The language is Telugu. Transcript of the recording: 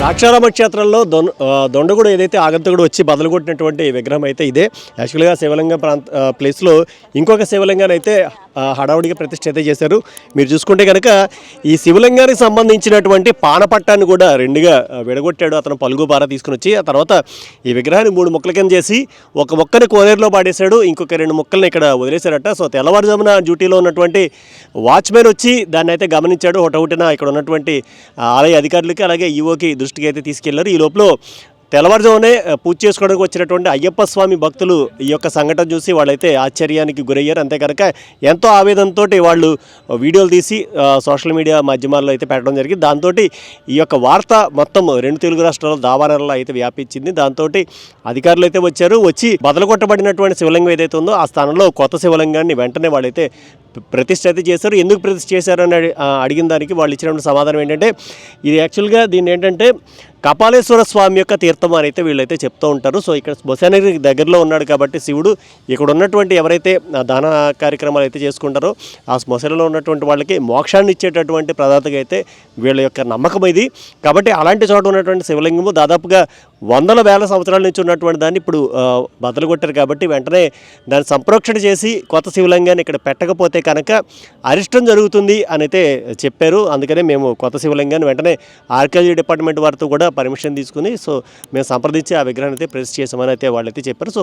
ద్రాక్షారామ క్షేత్రంలో దొండగుడు ఏదైతే ఆగంతకుడు వచ్చి బదలుగొట్టినటువంటి విగ్రహం అయితే ఇదే. యాక్చువల్గా శివలింగం ప్లేస్లో ఇంకొక శివలింగాన్ని అయితే హడావుడిగా ప్రతిష్ఠ అయితే చేశారు. మీరు చూసుకుంటే కనుక ఈ శివలింగానికి సంబంధించినటువంటి పానపట్టాన్ని కూడా రెండుగా విడగొట్టాడు అతను, పలుగు బార తీసుకుని వచ్చి. ఆ తర్వాత ఈ విగ్రహాన్ని 3 ముక్కల కింద చేసి ఒక ముక్కని కోనేరులో పాడేశాడు, ఇంకొక 2 ముక్కల్ని ఇక్కడ వదిలేశారట. సో తెల్లవారుజామున డ్యూటీలో ఉన్నటువంటి వాచ్మెన్ వచ్చి దాన్ని అయితే గమనించాడు. హుటహుటిన ఇక్కడ ఉన్నటువంటి ఆలయ అధికారులకి అలాగే ఈవోకి దృష్టికి అయితే తీసుకెళ్లారు. ఈ లోపల తెల్లవారుజామునే పూజ చేసుకోవడానికి వచ్చినటువంటి అయ్యప్ప స్వామి భక్తులు ఈ యొక్క సంఘటన చూసి వాళ్ళైతే ఆశ్చర్యానికి గురయ్యారు. అంతే కనుక ఎంతో ఆవేదనతో వాళ్ళు వీడియోలు తీసి సోషల్ మీడియా మాధ్యమాల్లో అయితే పెట్టడం జరిగింది. దాంతో ఈ యొక్క వార్త మొత్తం 2 తెలుగు రాష్ట్రాల దావానల్లో అయితే వ్యాపించింది. దాంతో అధికారులు అయితే వచ్చి బదలగొట్టబడినటువంటి శివలింగం ఏదైతే ఉందో ఆ స్థానంలో కొత్త శివలింగాన్ని వెంటనే వాళ్ళైతే ప్రతిష్ఠ అయితే చేశారు. ఎందుకు ప్రతిష్ఠ చేశారని అడిగిన దానికి వాళ్ళు ఇచ్చినటువంటి సమాధానం ఏంటంటే, ఇది యాక్చువల్గా దీన్ని ఏంటంటే కపాలేశ్వర స్వామి యొక్క తీర్థం అని అయితే వీళ్ళైతే చెప్తూ ఉంటారు. సో ఇక్కడ బొసానగిరి దగ్గరలో ఉన్నాడు కాబట్టి శివుడు, ఇక్కడ ఉన్నటువంటి ఎవరైతే దాన కార్యక్రమాలు అయితే చేసుకుంటారో ఆ శ్మశానంలో ఉన్నటువంటి వాళ్ళకి మోక్షాన్ని ఇచ్చేటటువంటి ప్రదాతగా అయితే వీళ్ళ యొక్క నమ్మకం ఇది. కాబట్టి అలాంటి చోట ఉన్నటువంటి శివలింగము దాదాపుగా వందల వేల సంవత్సరాల నుంచి ఉన్నటువంటి దాన్ని ఇప్పుడు బద్దలు కొట్టారు. కాబట్టి వెంటనే దాన్ని సంప్రోక్షణ చేసి కొత్త శివలింగాన్ని ఇక్కడ పెట్టకపోతే కనుక అరిష్టం జరుగుతుంది అని అయితే చెప్పారు. అందుకనే మేము కొత్త శివలింగాన్ని వెంటనే ఆర్కియాలజీ డిపార్ట్మెంట్ వారితో కూడా పర్మిషన్ తీసుకుని మేము సంప్రదించి ఆ విగ్రహాన్ని అయితే ప్రెస్ చేసామని అయితే వాళ్ళైతే చెప్పారు. సో